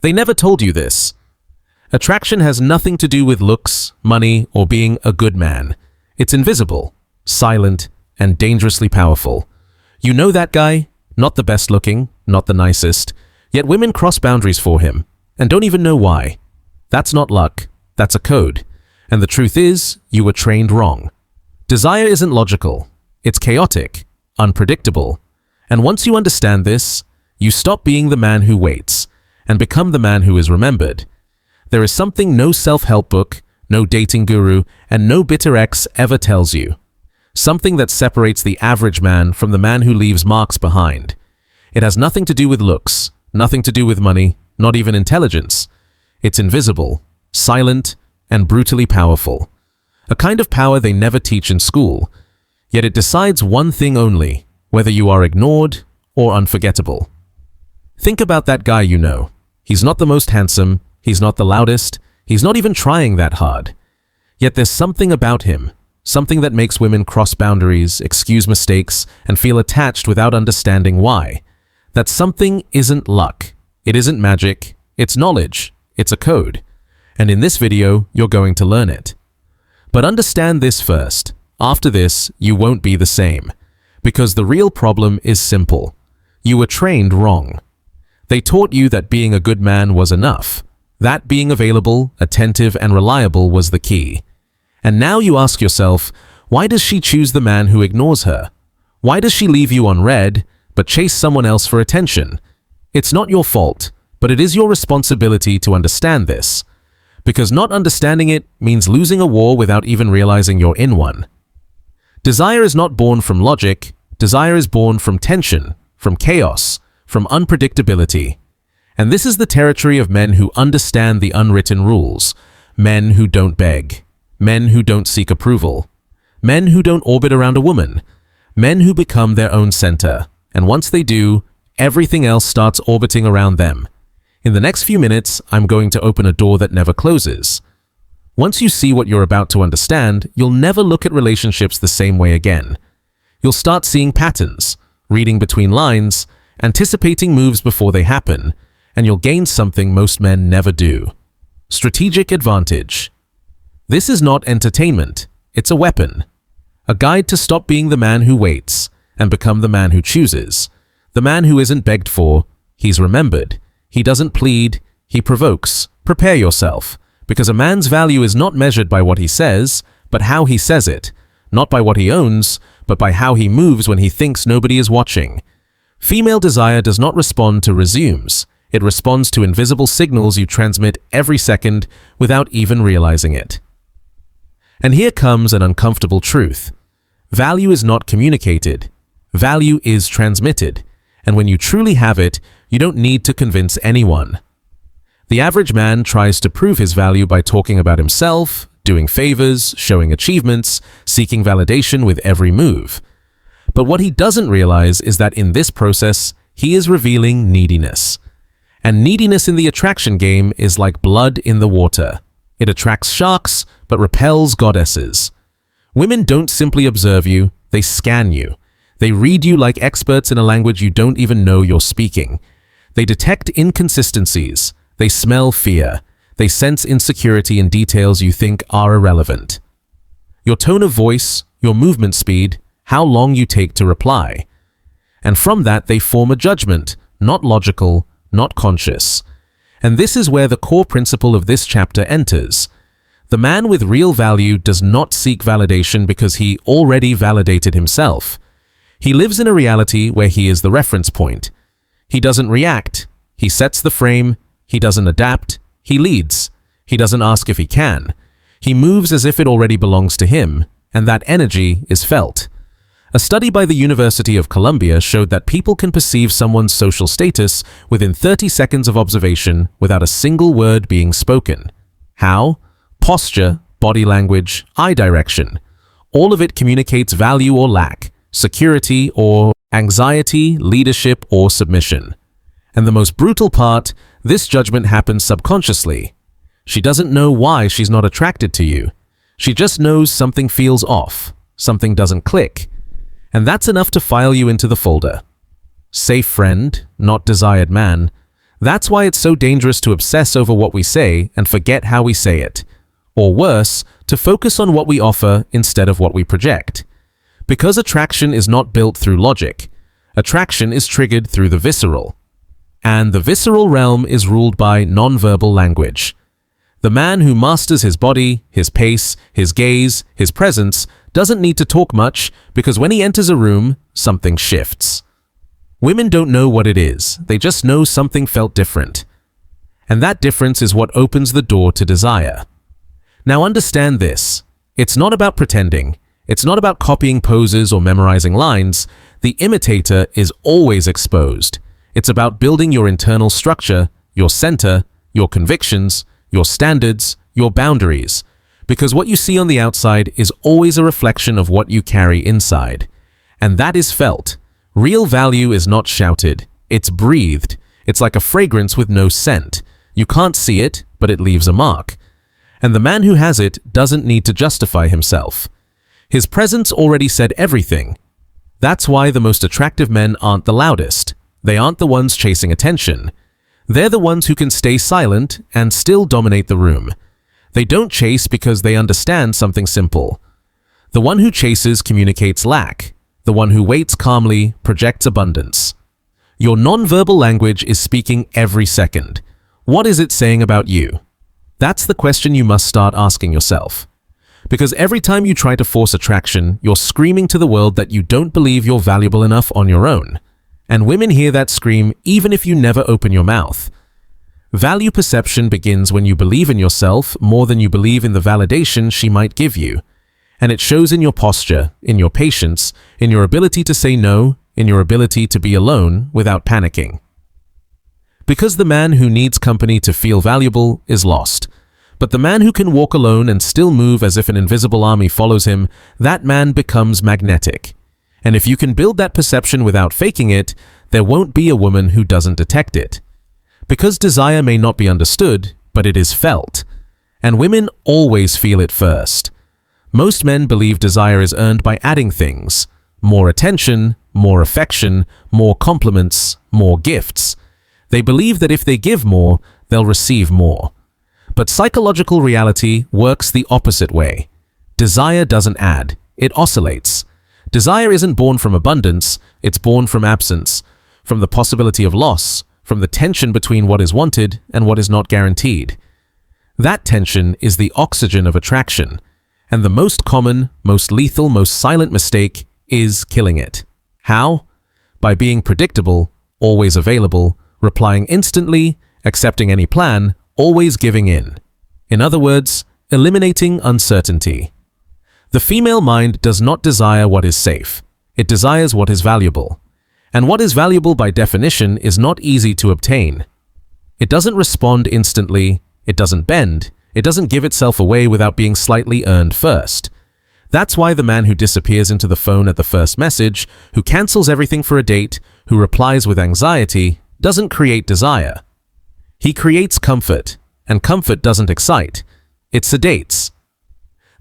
They never told you this. Attraction has nothing to do with looks, money, or being a good man. It's invisible, silent, and dangerously powerful. You know that guy, not the best looking, not the nicest, yet women cross boundaries for him, and don't even know why. That's not luck, that's a code. And the truth is, you were trained wrong. Desire isn't logical, it's chaotic, unpredictable. And once you understand this, you stop being the man who waits, and become the man who is remembered. There is something no self-help book, no dating guru, and no bitter ex ever tells you. Something that separates the average man from the man who leaves marks behind. It has nothing to do with looks, nothing to do with money, not even intelligence. It's invisible, silent, and brutally powerful. A kind of power they never teach in school. Yet it decides one thing only, whether you are ignored or unforgettable. Think about that guy you know. He's not the most handsome, he's not the loudest, he's not even trying that hard. Yet there's something about him, something that makes women cross boundaries, excuse mistakes, and feel attached without understanding why. That something isn't luck, it isn't magic, it's knowledge, it's a code. And in this video, you're going to learn it. But understand this first. After this, you won't be the same. Because the real problem is simple. You were trained wrong. They taught you that being a good man was enough. That being available, attentive, and reliable was the key. And now you ask yourself, why does she choose the man who ignores her? Why does she leave you on red, but chase someone else for attention? It's not your fault, but it is your responsibility to understand this. Because not understanding it means losing a war without even realizing you're in one. Desire is not born from logic, desire is born from tension, from chaos, from unpredictability. And this is the territory of men who understand the unwritten rules, men who don't beg, men who don't seek approval, men who don't orbit around a woman, men who become their own center, and once they do, everything else starts orbiting around them. In the next few minutes, I'm going to open a door that never closes. Once you see what you're about to understand, you'll never look at relationships the same way again. You'll start seeing patterns, reading between lines, anticipating moves before they happen, and you'll gain something most men never do. Strategic advantage. This is not entertainment, it's a weapon. A guide to stop being the man who waits and become the man who chooses. The man who isn't begged for, he's remembered. He doesn't plead, he provokes. Prepare yourself, because a man's value is not measured by what he says, but how he says it. Not by what he owns, but by how he moves when he thinks nobody is watching. Female desire does not respond to resumes. It responds to invisible signals you transmit every second without even realizing it. And here comes an uncomfortable truth. Value is not communicated. Value is transmitted. And when you truly have it, you don't need to convince anyone. The average man tries to prove his value by talking about himself, doing favors, showing achievements, seeking validation with every move. But what he doesn't realize is that in this process, he is revealing neediness. And neediness in the attraction game is like blood in the water. It attracts sharks, but repels goddesses. Women don't simply observe you, they scan you. They read you like experts in a language you don't even know you're speaking. They detect inconsistencies. They smell fear. They sense insecurity in details you think are irrelevant. Your tone of voice, your movement speed, how long you take to reply. And from that they form a judgment, not logical, not conscious. And this is where the core principle of this chapter enters. The man with real value does not seek validation because he already validated himself. He lives in a reality where he is the reference point. He doesn't react. He sets the frame. He doesn't adapt. He leads. He doesn't ask if he can. He moves as if it already belongs to him, and that energy is felt. A study by the University of Columbia showed that people can perceive someone's social status within 30 seconds of observation without a single word being spoken. How? Posture, body language, eye direction. All of it communicates value or lack, security or anxiety, leadership or submission. And the most brutal part, this judgment happens subconsciously. She doesn't know why she's not attracted to you. She just knows something feels off, something doesn't click. And that's enough to file you into the folder. Safe friend, not desired man. That's why it's so dangerous to obsess over what we say and forget how we say it. Or worse, to focus on what we offer instead of what we project. Because attraction is not built through logic. Attraction is triggered through the visceral. And the visceral realm is ruled by nonverbal language. The man who masters his body, his pace, his gaze, his presence, doesn't need to talk much because when he enters a room, something shifts. Women don't know what it is, they just know something felt different. And that difference is what opens the door to desire. Now understand this, it's not about pretending, it's not about copying poses or memorizing lines, the imitator is always exposed. It's about building your internal structure, your center, your convictions, your standards, your boundaries. Because what you see on the outside is always a reflection of what you carry inside. And that is felt. Real value is not shouted, it's breathed. It's like a fragrance with no scent. You can't see it, but it leaves a mark. And the man who has it doesn't need to justify himself. His presence already said everything. That's why the most attractive men aren't the loudest. They aren't the ones chasing attention. They're the ones who can stay silent and still dominate the room. They don't chase because they understand something simple. The one who chases communicates lack. The one who waits calmly projects abundance. Your nonverbal language is speaking every second. What is it saying about you? That's the question you must start asking yourself. Because every time you try to force attraction, you're screaming to the world that you don't believe you're valuable enough on your own. And women hear that scream even if you never open your mouth. Value perception begins when you believe in yourself more than you believe in the validation she might give you. And it shows in your posture, in your patience, in your ability to say no, in your ability to be alone without panicking. Because the man who needs company to feel valuable is lost. But the man who can walk alone and still move as if an invisible army follows him, that man becomes magnetic. And if you can build that perception without faking it, there won't be a woman who doesn't detect it. Because desire may not be understood, but it is felt. And women always feel it first. Most men believe desire is earned by adding things. More attention, more affection, more compliments, more gifts. They believe that if they give more, they'll receive more. But psychological reality works the opposite way. Desire doesn't add, it oscillates. Desire isn't born from abundance, it's born from absence, from the possibility of loss, from the tension between what is wanted and what is not guaranteed. That tension is the oxygen of attraction, and the most common, most lethal, most silent mistake is killing it. How? By being predictable, always available, replying instantly, accepting any plan, always giving in. In other words, eliminating uncertainty. The female mind does not desire what is safe. It desires what is valuable. And what is valuable by definition is not easy to obtain. It doesn't respond instantly, it doesn't bend, it doesn't give itself away without being slightly earned first. That's why the man who disappears into the phone at the first message, who cancels everything for a date, who replies with anxiety, doesn't create desire. He creates comfort, and comfort doesn't excite, it sedates.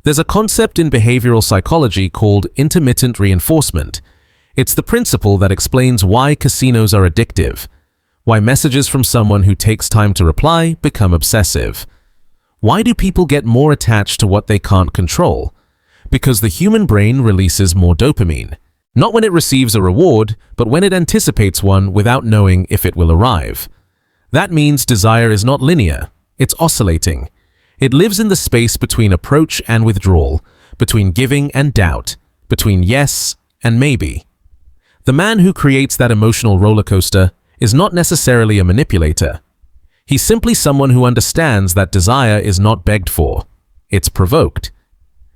There's a concept in behavioral psychology called intermittent reinforcement. It's the principle that explains why casinos are addictive, why messages from someone who takes time to reply become obsessive. Why do people get more attached to what they can't control? Because the human brain releases more dopamine. Not when it receives a reward, but when it anticipates one without knowing if it will arrive. That means desire is not linear, it's oscillating. It lives in the space between approach and withdrawal, between giving and doubt, between yes and maybe. The man who creates that emotional roller coaster is not necessarily a manipulator. He's simply someone who understands that desire is not begged for, it's provoked.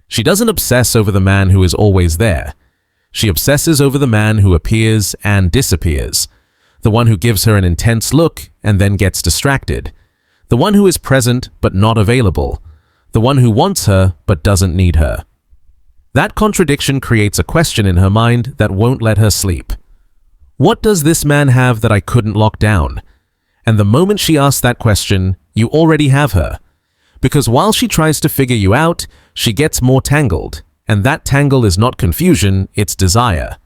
She doesn't obsess over the man who is always there. She obsesses over the man who appears and disappears, the one who gives her an intense look and then gets distracted, the one who is present but not available, the one who wants her but doesn't need her. That contradiction creates a question in her mind that won't let her sleep. What does this man have that I couldn't lock down? And the moment she asks that question, you already have her. Because while she tries to figure you out, she gets more tangled. And that tangle is not confusion, it's desire.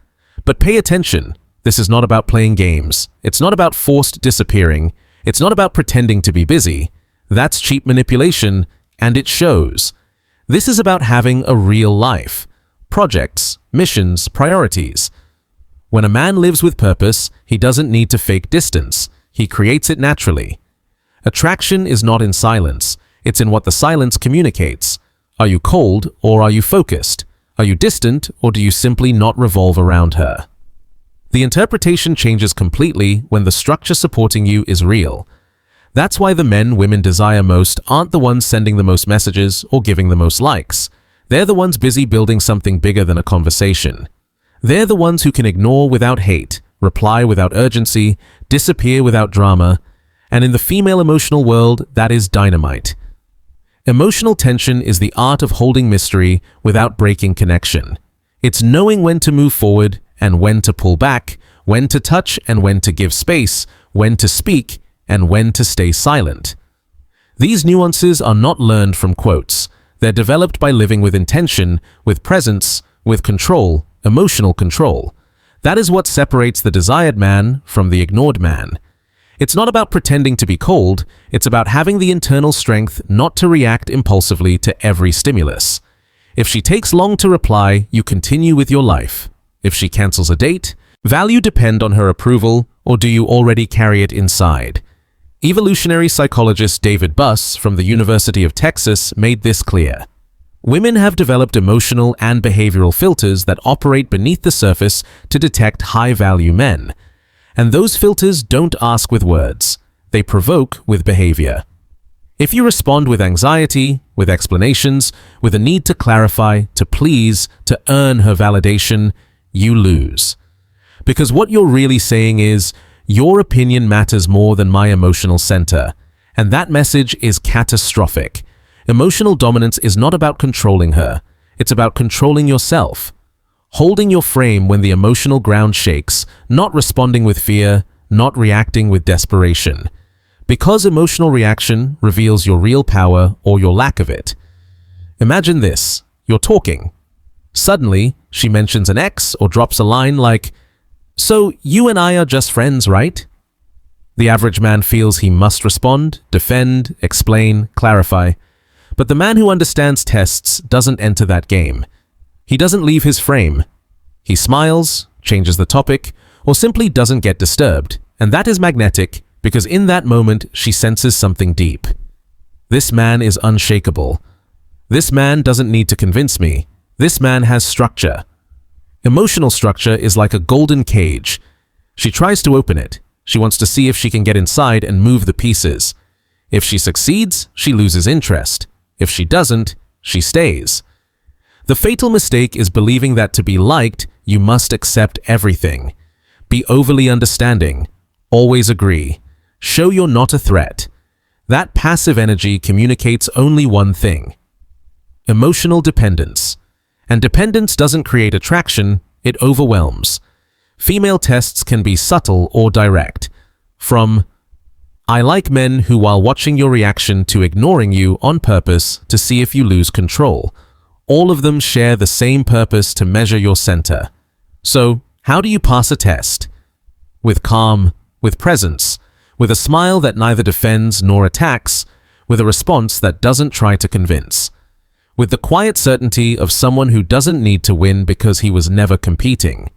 But pay attention, this is not about playing games. It's not about forced disappearing. It's not about pretending to be busy. That's cheap manipulation, and it shows. This is about having a real life. Projects, missions, priorities. When a man lives with purpose, he doesn't need to fake distance. He creates it naturally. Attraction is not in silence. It's in what the silence communicates. Are you cold or are you focused? Are you distant or do you simply not revolve around her? The interpretation changes completely when the structure supporting you is real. That's why the men women desire most aren't the ones sending the most messages or giving the most likes. They're the ones busy building something bigger than a conversation. They're the ones who can ignore without hate, reply without urgency, disappear without drama, and in the female emotional world, that is dynamite. Emotional tension is the art of holding mystery without breaking connection. It's knowing when to move forward and when to pull back, when to touch and when to give space, when to speak and when to stay silent. These nuances are not learned from quotes. They're developed by living with intention, with presence, with control, emotional control. That is what separates the desired man from the ignored man. It's not about pretending to be cold, it's about having the internal strength not to react impulsively to every stimulus. If she takes long to reply, you continue with your life. If she cancels a date, value depend on her approval, or do you already carry it inside? Evolutionary psychologist David Buss from the University of Texas made this clear. Women have developed emotional and behavioral filters that operate beneath the surface to detect high-value men. And those filters don't ask with words. They provoke with behavior. If you respond with anxiety, with explanations, with a need to clarify, to please, to earn her validation, you lose. Because what you're really saying is, your opinion matters more than my emotional center. And that message is catastrophic. Emotional dominance is not about controlling her. It's about controlling yourself. Holding your frame when the emotional ground shakes, not responding with fear, not reacting with desperation. Because emotional reaction reveals your real power or your lack of it. Imagine this, you're talking. Suddenly, she mentions an ex or drops a line like, "So you and I are just friends, right?" The average man feels he must respond, defend, explain, clarify. But the man who understands tests doesn't enter that game. He doesn't leave his frame. He smiles, changes the topic, or simply doesn't get disturbed. And that is magnetic because in that moment she senses something deep. This man is unshakable. This man doesn't need to convince me. This man has structure. Emotional structure is like a golden cage. She tries to open it. She wants to see if she can get inside and move the pieces. If she succeeds, she loses interest. If she doesn't, she stays. The fatal mistake is believing that to be liked, you must accept everything. Be overly understanding. Always agree. Show you're not a threat. That passive energy communicates only one thing: emotional dependence. And dependence doesn't create attraction, it overwhelms. Female tests can be subtle or direct. From, "I like men who, while watching your reaction to ignoring you on purpose to see if you lose control." All of them share the same purpose to measure your center. So, how do you pass a test? With calm, with presence, with a smile that neither defends nor attacks, with a response that doesn't try to convince. With the quiet certainty of someone who doesn't need to win because he was never competing.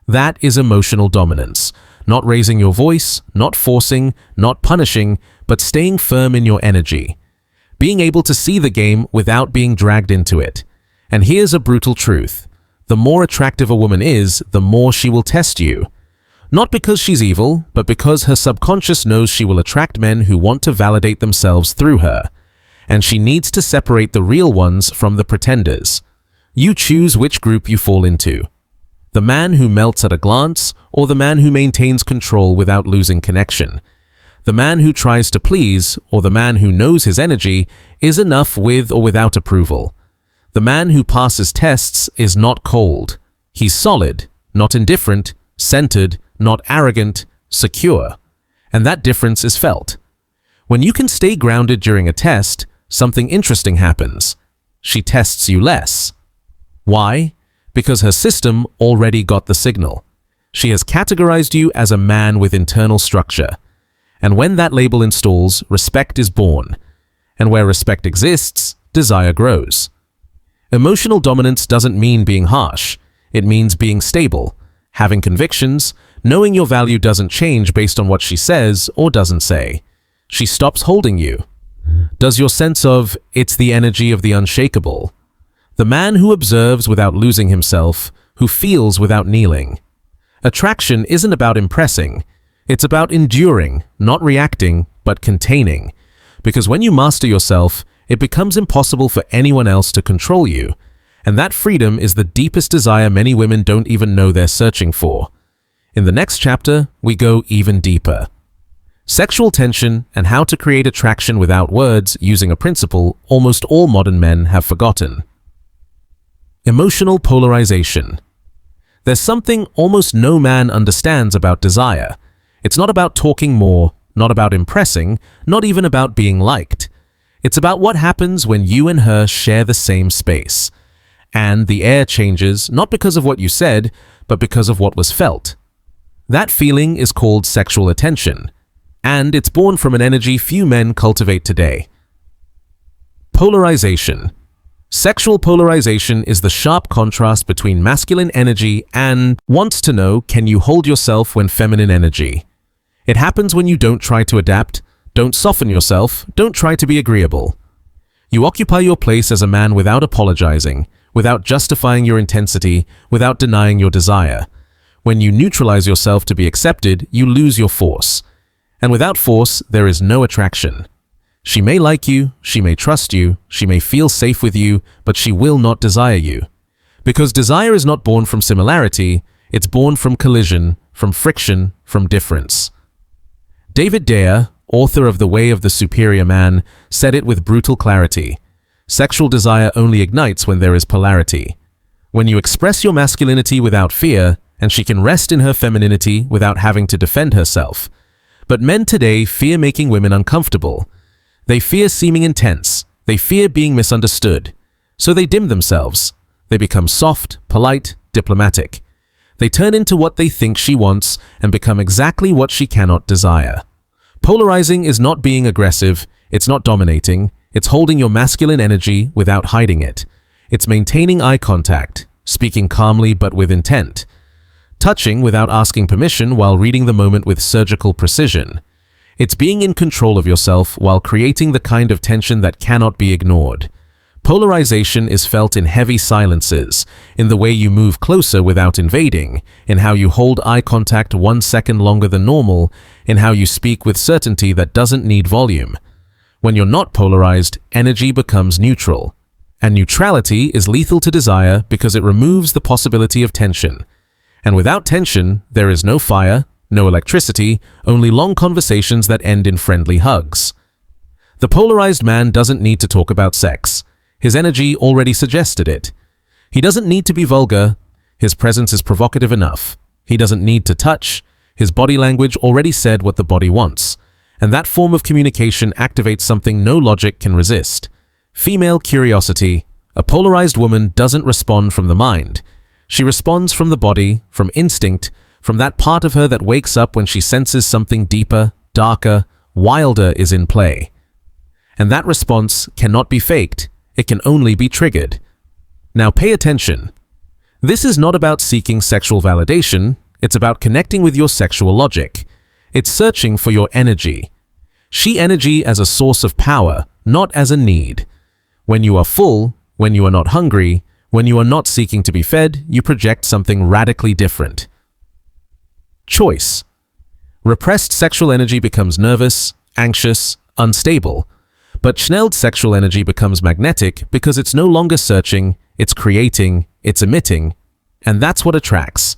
That is emotional dominance. Not raising your voice, not forcing, not punishing, but staying firm in your energy. Being able to see the game without being dragged into it. And here's a brutal truth. The more attractive a woman is, the more she will test you. Not because she's evil, but because her subconscious knows she will attract men who want to validate themselves through her. And she needs to separate the real ones from the pretenders. You choose which group you fall into. The man who melts at a glance, or the man who maintains control without losing connection. The man who tries to please, or the man who knows his energy is enough with or without approval. The man who passes tests is not cold. He's solid, not indifferent, centered, not arrogant, secure. And that difference is felt. When you can stay grounded during a test, something interesting happens. She tests you less. Why? Because her system already got the signal. She has categorized you as a man with internal structure. And when that label installs, respect is born. And where respect exists, desire grows. Emotional dominance doesn't mean being harsh. It means being stable, having convictions, knowing your value doesn't change based on what she says or doesn't say. She stops holding you. Does your sense of, it's the energy of the unshakable. The man who observes without losing himself, who feels without kneeling. Attraction isn't about impressing. It's about enduring, not reacting, but containing. Because when you master yourself, it becomes impossible for anyone else to control you. And that freedom is the deepest desire many women don't even know they're searching for. In the next chapter, we go even deeper. Sexual tension and how to create attraction without words using a principle almost all modern men have forgotten. Emotional polarization. There's something almost no man understands about desire. It's not about talking more, not about impressing, not even about being liked. It's about what happens when you and her share the same space. And the air changes not because of what you said, but because of what was felt. That feeling is called sexual attention, and it's born from an energy few men cultivate today. Polarization. Sexual polarization is the sharp contrast between masculine energy and wants to know, can you hold yourself when feminine energy? It happens when you don't try to adapt, don't soften yourself, don't try to be agreeable. You occupy your place as a man without apologizing, without justifying your intensity, without denying your desire. When you neutralize yourself to be accepted, you lose your force. And without force, there is no attraction. She may like you, she may trust you, she may feel safe with you, but she will not desire you. Because desire is not born from similarity, it's born from collision, from friction, from difference. David Dare, author of The Way of the Superior Man, said it with brutal clarity. Sexual desire only ignites when there is polarity. When you express your masculinity without fear, and she can rest in her femininity without having to defend herself. But men today fear making women uncomfortable. They fear seeming intense. They fear being misunderstood. So they dim themselves. They become soft, polite, diplomatic. They turn into what they think she wants and become exactly what she cannot desire. Polarizing is not being aggressive. It's not dominating. It's holding your masculine energy without hiding it. It's maintaining eye contact, speaking calmly but with intent. Touching without asking permission while reading the moment with surgical precision. It's being in control of yourself while creating the kind of tension that cannot be ignored. Polarization is felt in heavy silences, in the way you move closer without invading, in how you hold eye contact 1 second longer than normal, in how you speak with certainty that doesn't need volume. When you're not polarized, energy becomes neutral. And neutrality is lethal to desire because it removes the possibility of tension. And without tension, there is no fire, no electricity, only long conversations that end in friendly hugs. The polarized man doesn't need to talk about sex. His energy already suggested it. He doesn't need to be vulgar. His presence is provocative enough. He doesn't need to touch. His body language already said what the body wants. And that form of communication activates something no logic can resist. Female curiosity. A polarized woman doesn't respond from the mind. She responds from the body, from instinct, from that part of her that wakes up when she senses something deeper, darker, wilder is in play. And that response cannot be faked. It can only be triggered. Now pay attention. This is not about seeking sexual validation. It's about connecting with your sexual logic. It's searching for your energy. She energy as a source of power, not as a need. When you are full, when you are not hungry, when you are not seeking to be fed, you project something radically different. Choice. Repressed sexual energy becomes nervous, anxious, unstable. But channeled sexual energy becomes magnetic because it's no longer searching, it's creating, it's emitting. And that's what attracts.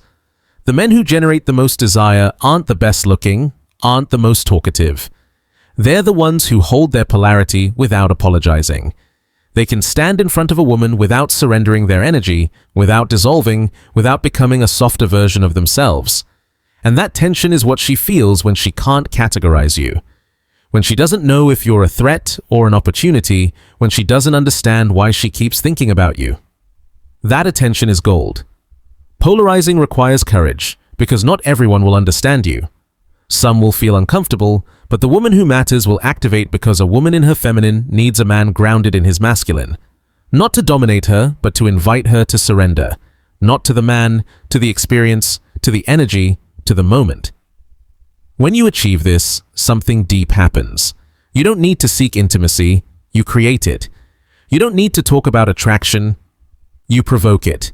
The men who generate the most desire aren't the best looking, aren't the most talkative. They're the ones who hold their polarity without apologizing. They can stand in front of a woman without surrendering their energy, without dissolving, without becoming a softer version of themselves. And that tension is what she feels when she can't categorize you. When she doesn't know if you're a threat or an opportunity, when she doesn't understand why she keeps thinking about you. That attention is gold. Polarizing requires courage, because not everyone will understand you. Some will feel uncomfortable, But the woman who matters will activate because a woman in her feminine needs a man grounded in his masculine. Not to dominate her, but to invite her to surrender. Not to the man, to the experience, to the energy, to the moment. When you achieve this, something deep happens. You don't need to seek intimacy, you create it. You don't need to talk about attraction, you provoke it.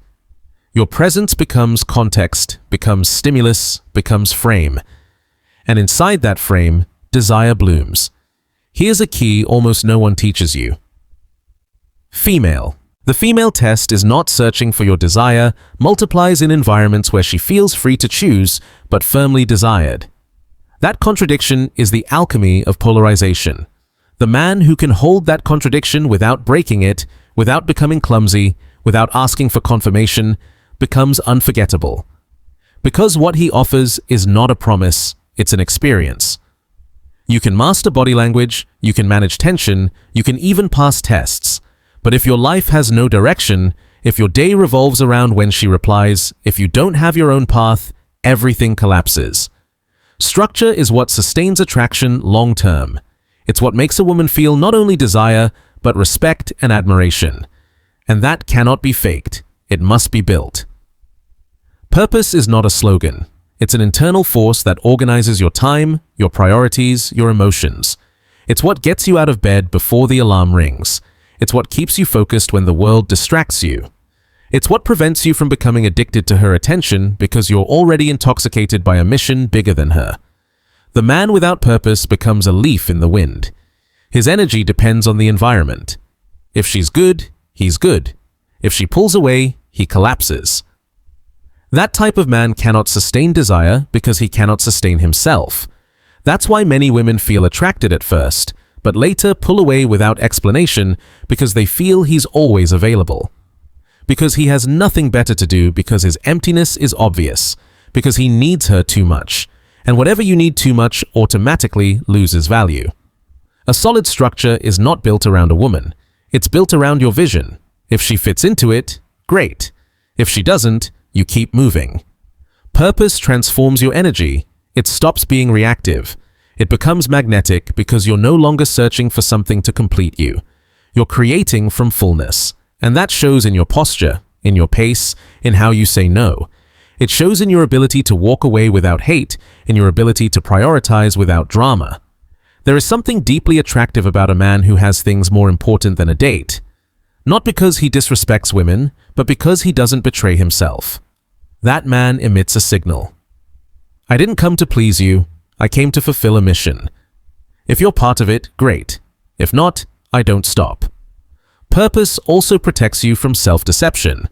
Your presence becomes context, becomes stimulus, becomes frame. And inside that frame, desire blooms. Here's a key almost no one teaches you. Female. The female test is not searching for your desire, multiplies in environments where she feels free to choose, but firmly desired. That contradiction is the alchemy of polarization. The man who can hold that contradiction without breaking it, without becoming clumsy, without asking for confirmation, becomes unforgettable. Because what he offers is not a promise, it's an experience. You can master body language, you can manage tension, you can even pass tests. But if your life has no direction, if your day revolves around when she replies, if you don't have your own path, everything collapses. Structure is what sustains attraction long term. It's what makes a woman feel not only desire, but respect and admiration. And that cannot be faked. It must be built. Purpose is not a slogan. It's an internal force that organizes your time, your priorities, your emotions. It's what gets you out of bed before the alarm rings. It's what keeps you focused when the world distracts you. It's what prevents you from becoming addicted to her attention because you're already intoxicated by a mission bigger than her. The man without purpose becomes a leaf in the wind. His energy depends on the environment. If she's good, he's good. If she pulls away, he collapses. That type of man cannot sustain desire because he cannot sustain himself. That's why many women feel attracted at first, but later pull away without explanation because they feel he's always available. Because he has nothing better to do, because his emptiness is obvious, because he needs her too much, and whatever you need too much automatically loses value. A solid structure is not built around a woman. It's built around your vision. If she fits into it, great. If she doesn't, you keep moving. Purpose transforms your energy. It stops being reactive. It becomes magnetic because you're no longer searching for something to complete you. You're creating from fullness. And that shows in your posture, in your pace, in how you say no. It shows in your ability to walk away without hate, in your ability to prioritize without drama. There is something deeply attractive about a man who has things more important than a date. Not because he disrespects women, but because he doesn't betray himself. That man emits a signal. I didn't come to please you, I came to fulfill a mission. If you're part of it, great. If not, I don't stop. Purpose also protects you from self-deception.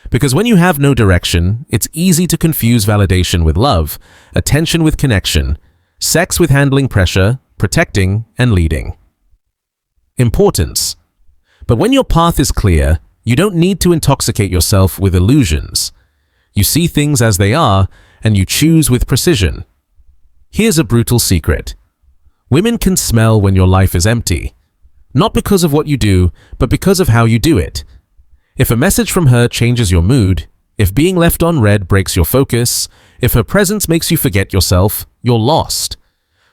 Because when you have no direction, it's easy to confuse validation with love, attention with connection, sex with handling pressure, protecting and leading. Importance. But when your path is clear, you don't need to intoxicate yourself with illusions. You see things as they are, and you choose with precision. Here's a brutal secret. Women can smell when your life is empty. Not because of what you do, but because of how you do it. If a message from her changes your mood, if being left unread breaks your focus, if her presence makes you forget yourself, you're lost.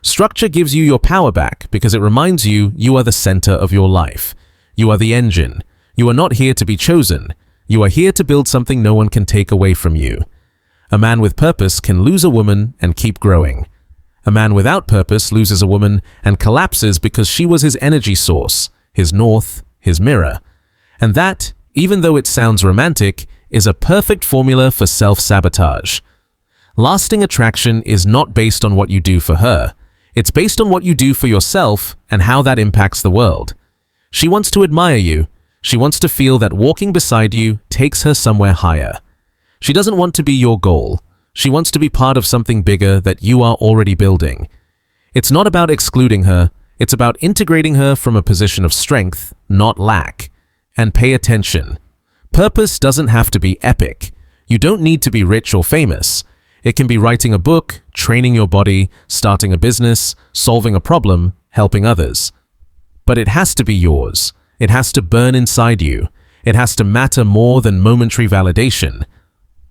Structure gives you your power back because it reminds you you are the center of your life. You are the engine. You are not here to be chosen. You are here to build something no one can take away from you. A man with purpose can lose a woman and keep growing. A man without purpose loses a woman and collapses because she was his energy source, his north, his mirror. And that, even though it sounds romantic, is a perfect formula for self-sabotage. Lasting attraction is not based on what you do for her. It's based on what you do for yourself and how that impacts the world. She wants to admire you. She wants to feel that walking beside you takes her somewhere higher. She doesn't want to be your goal. She wants to be part of something bigger that you are already building. It's not about excluding her. It's about integrating her from a position of strength, not lack. And pay attention. Purpose doesn't have to be epic. You don't need to be rich or famous. It can be writing a book, training your body, starting a business, solving a problem, helping others. But it has to be yours. It has to burn inside you. It has to matter more than momentary validation.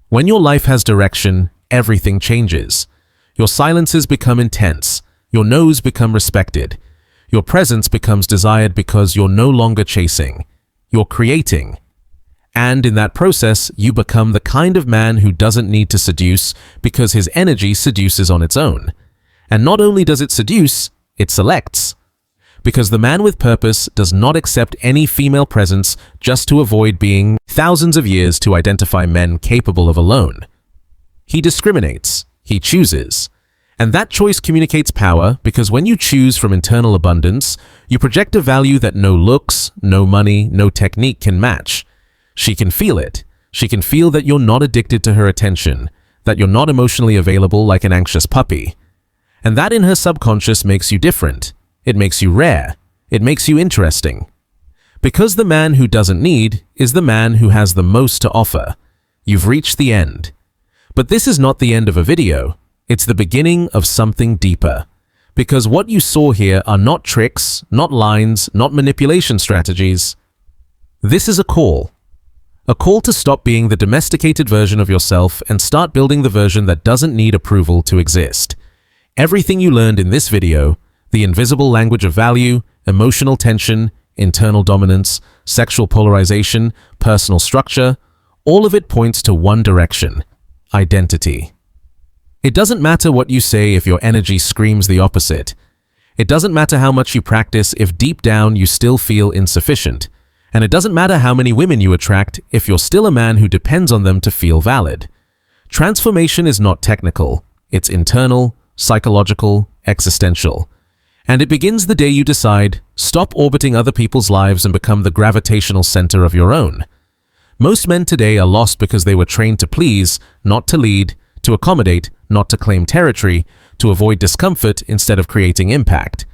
When your life has direction, everything changes. Your silences become intense. Your no's become respected. Your presence becomes desired because you're no longer chasing. You're creating. And in that process, you become the kind of man who doesn't need to seduce because his energy seduces on its own. And not only does it seduce, it selects. Because the man with purpose does not accept any female presence just to avoid being thousands of years to identify men capable of alone. He discriminates. He chooses. And that choice communicates power because when you choose from internal abundance, you project a value that no looks, no money, no technique can match. She can feel it. She can feel that you're not addicted to her attention, that you're not emotionally available like an anxious puppy. And that in her subconscious makes you different. It makes you rare. It makes you interesting. Because the man who doesn't need is the man who has the most to offer. You've reached the end. But this is not the end of a video. It's the beginning of something deeper. Because what you saw here are not tricks, not lines, not manipulation strategies. This is a call. A call to stop being the domesticated version of yourself and start building the version that doesn't need approval to exist. Everything you learned in this video, the invisible language of value, emotional tension, internal dominance, sexual polarization, personal structure, all of it points to one direction: identity. It doesn't matter what you say if your energy screams the opposite. It doesn't matter how much you practice if deep down you still feel insufficient. And it doesn't matter how many women you attract if you're still a man who depends on them to feel valid. Transformation is not technical. It's internal, psychological, existential. And it begins the day you decide, stop orbiting other people's lives and become the gravitational center of your own. Most men today are lost because they were trained to please, not to lead, to accommodate, not to claim territory, to avoid discomfort instead of creating impact.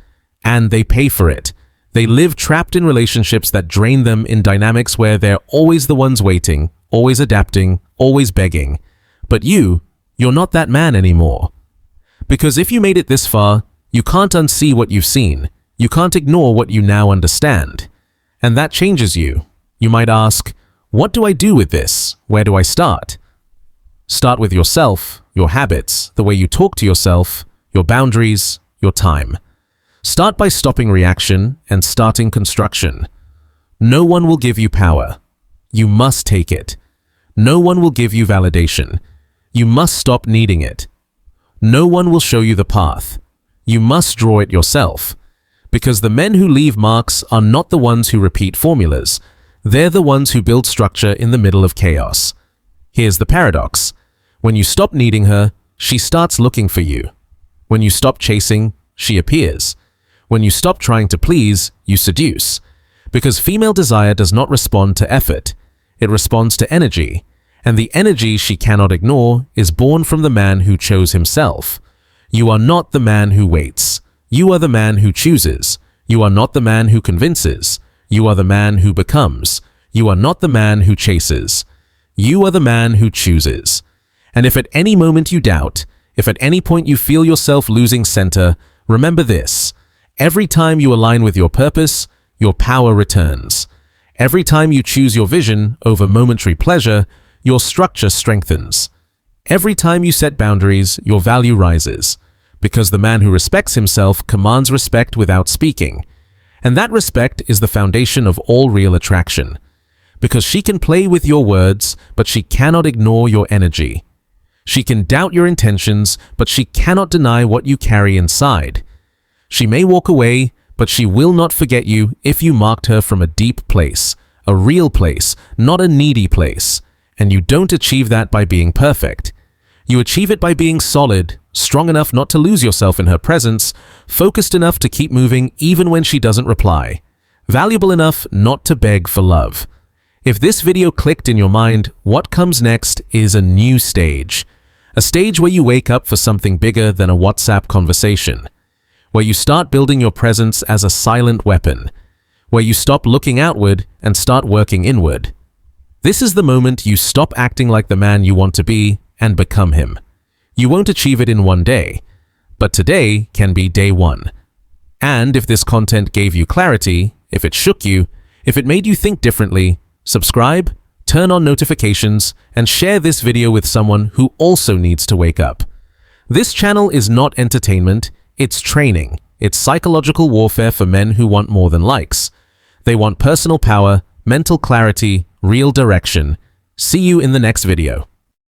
And they pay for it. They live trapped in relationships that drain them in dynamics where they're always the ones waiting, always adapting, always begging. But you're not that man anymore. Because if you made it this far, you can't unsee what you've seen. You can't ignore what you now understand. And that changes you. You might ask, what do I do with this? Where do I start? Start with yourself, your habits, the way you talk to yourself, your boundaries, your time. Start by stopping reaction and starting construction. No one will give you power. You must take it. No one will give you validation. You must stop needing it. No one will show you the path. You must draw it yourself. Because the men who leave marks are not the ones who repeat formulas. They're the ones who build structure in the middle of chaos. Here's the paradox. When you stop needing her, she starts looking for you. When you stop chasing, she appears. When you stop trying to please, you seduce. Because female desire does not respond to effort. It responds to energy. And the energy she cannot ignore is born from the man who chose himself. You are not the man who waits. You are the man who chooses. You are not the man who convinces. You are the man who becomes. You are not the man who chases. You are the man who chooses. And if at any moment you doubt, if at any point you feel yourself losing center, remember this. Every time you align with your purpose, your power returns. Every time you choose your vision over momentary pleasure, your structure strengthens. Every time you set boundaries, your value rises. Because the man who respects himself commands respect without speaking. And that respect is the foundation of all real attraction. Because she can play with your words, but she cannot ignore your energy. She can doubt your intentions, but she cannot deny what you carry inside. She may walk away, but she will not forget you if you marked her from a deep place, a real place, not a needy place. And you don't achieve that by being perfect. You achieve it by being solid, strong enough not to lose yourself in her presence, focused enough to keep moving even when she doesn't reply, valuable enough not to beg for love. If this video clicked in your mind, what comes next is a new stage. A stage where you wake up for something bigger than a WhatsApp conversation. Where you start building your presence as a silent weapon. Where you stop looking outward and start working inward. This is the moment you stop acting like the man you want to be and become him. You won't achieve it in one day, but today can be day one. And if this content gave you clarity, if it shook you, if it made you think differently, subscribe, turn on notifications, and share this video with someone who also needs to wake up. This channel is not entertainment, It's training. It's psychological warfare for men who want more than likes. They want personal power, mental clarity, real direction. See you in the next video.